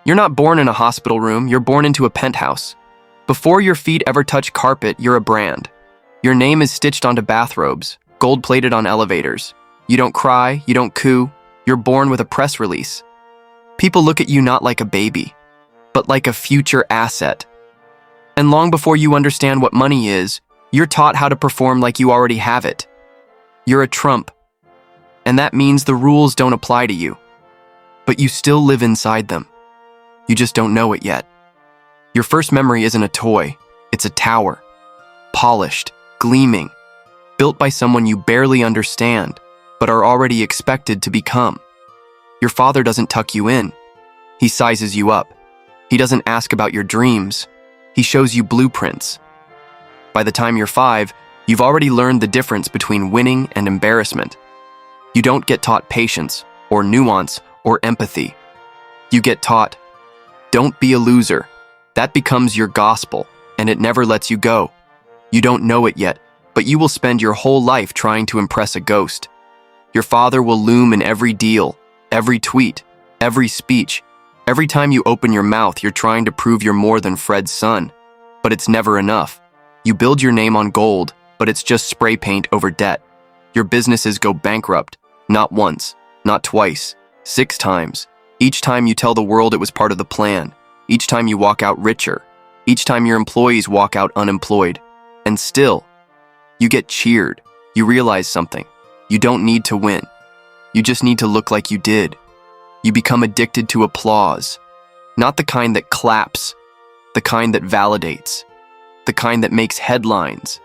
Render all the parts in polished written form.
You're not born in a hospital room, you're born into a penthouse. Before your feet ever touch carpet, you're a brand. Your name is stitched onto bathrobes, gold-plated on elevators. You don't cry, you don't coo, you're born with a press release. People look at you not like a baby, but like a future asset. And long before you understand what money is, you're taught how to perform like you already have it. You're a trump, and that means the rules don't apply to you. But you still live inside them. You just don't know it yet. Your first memory isn't a toy, it's a tower. Polished, gleaming, built by someone you barely understand, but are already expected to become. Your father doesn't tuck you in. He sizes you up. He doesn't ask about your dreams. He shows you blueprints. By the time you're 5, you've already learned the difference between winning and embarrassment. You don't get taught patience, or nuance, or empathy. You get taught, don't be a loser. That becomes your gospel, and it never lets you go. You don't know it yet, but you will spend your whole life trying to impress a ghost. Your father will loom in every deal, every tweet, every speech. Every time you open your mouth, you're trying to prove you're more than Fred's son. But it's never enough. You build your name on gold, but it's just spray paint over debt. Your businesses go bankrupt, not once, not twice, 6 times. Each time you tell the world it was part of the plan. Each time you walk out richer. Each time your employees walk out unemployed. And still, you get cheered. You realize something. You don't need to win. You just need to look like you did. You become addicted to applause. Not the kind that claps, the kind that validates, the kind that makes headlines.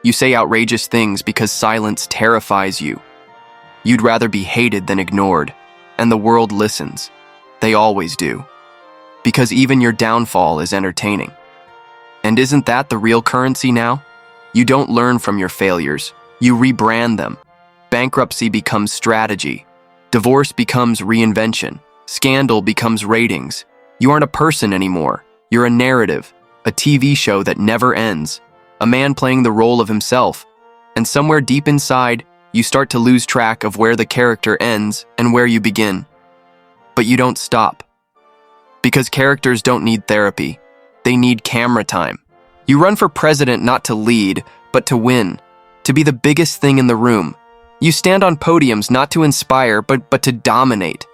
You say outrageous things because silence terrifies you. You'd rather be hated than ignored, and the world listens. They always do. Because even your downfall is entertaining. And isn't that the real currency now? You don't learn from your failures. You rebrand them. Bankruptcy becomes strategy. Divorce becomes reinvention. Scandal becomes ratings. You aren't a person anymore. You're a narrative, a TV show that never ends, a man playing the role of himself. And somewhere deep inside, you start to lose track of where the character ends and where you begin. But you don't stop. Because characters don't need therapy. They need camera time. You run for president not to lead, but to win. To be the biggest thing in the room. You stand on podiums not to inspire, but to dominate.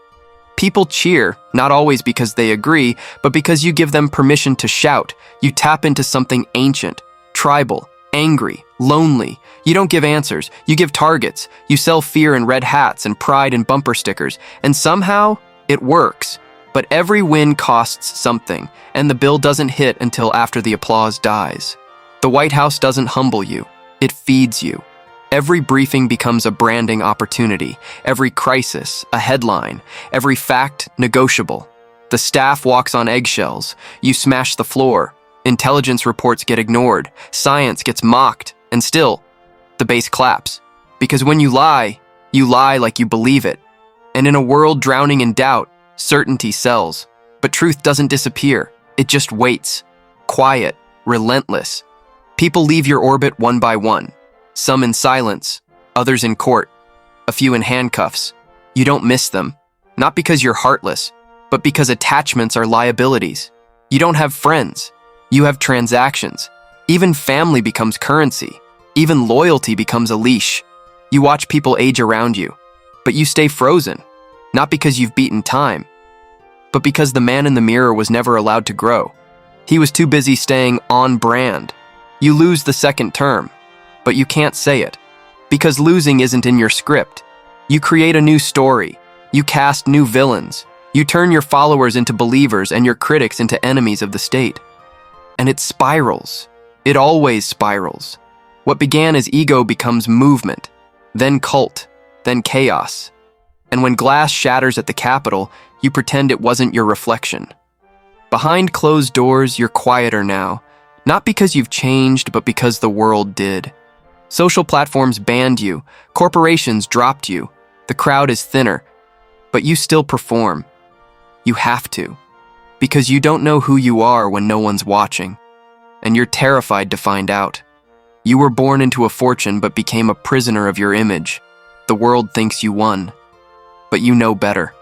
People cheer, not always because they agree, but because you give them permission to shout. You tap into something ancient, tribal, angry, lonely. You don't give answers, you give targets. You sell fear in red hats and pride in bumper stickers. And somehow, it works. But every win costs something, and the bill doesn't hit until after the applause dies. The White House doesn't humble you, it feeds you. Every briefing becomes a branding opportunity, every crisis a headline, every fact negotiable. The staff walks on eggshells, you smash the floor, intelligence reports get ignored, science gets mocked, and still, the base claps. Because when you lie like you believe it. And in a world drowning in doubt, certainty sells. But truth doesn't disappear, it just waits. Quiet, relentless. People leave your orbit one by one. Some in silence, others in court, a few in handcuffs. You don't miss them, not because you're heartless, but because attachments are liabilities. You don't have friends, you have transactions. Even family becomes currency. Even loyalty becomes a leash. You watch people age around you, but you stay frozen, not because you've beaten time, but because the man in the mirror was never allowed to grow. He was too busy staying on brand. You lose the second term, but you can't say it, because losing isn't in your script. You create a new story. You cast new villains. You turn your followers into believers and your critics into enemies of the state. And it spirals. It always spirals. What began as ego becomes movement, then cult, then chaos. And when glass shatters at the Capitol, you pretend it wasn't your reflection. Behind closed doors, you're quieter now, not because you've changed, but because the world did. Social platforms banned you, corporations dropped you, the crowd is thinner, but you still perform. You have to, because you don't know who you are when no one's watching, and you're terrified to find out. You were born into a fortune but became a prisoner of your image. The world thinks you won, but you know better.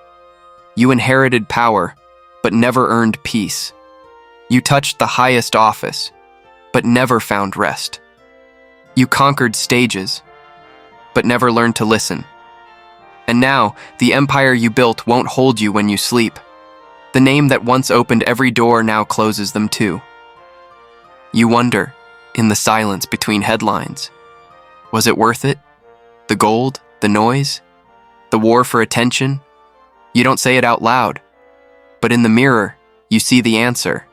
You inherited power, but never earned peace. You touched the highest office, but never found rest. You conquered stages, but never learned to listen. And now, the empire you built won't hold you when you sleep. The name that once opened every door now closes them too. You wonder, in the silence between headlines, was it worth it? The gold, the noise, the war for attention? You don't say it out loud, but in the mirror, you see the answer,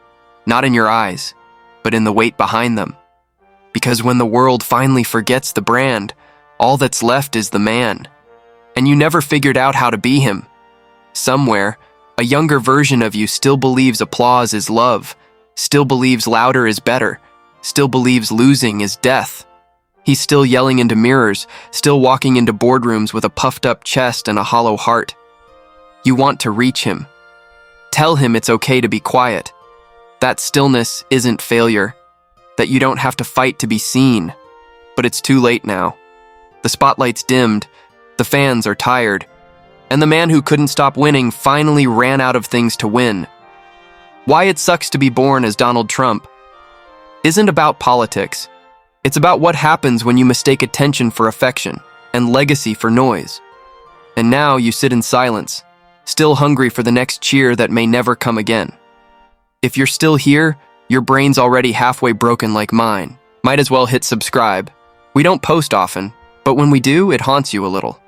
not in your eyes, but in the weight behind them. Because when the world finally forgets the brand, all that's left is the man. And you never figured out how to be him. Somewhere, a younger version of you still believes applause is love, still believes louder is better, still believes losing is death. He's still yelling into mirrors, still walking into boardrooms with a puffed up chest and a hollow heart. You want to reach him. Tell him it's okay to be quiet. That stillness isn't failure, that you don't have to fight to be seen. But it's too late now. The spotlight's dimmed, the fans are tired, and the man who couldn't stop winning finally ran out of things to win. Why it sucks to be born as Donald Trump isn't about politics. It's about what happens when you mistake attention for affection and legacy for noise. And now you sit in silence, still hungry for the next cheer that may never come again. If you're still here, your brain's already halfway broken like mine. Might as well hit subscribe. We don't post often, but when we do, it haunts you a little.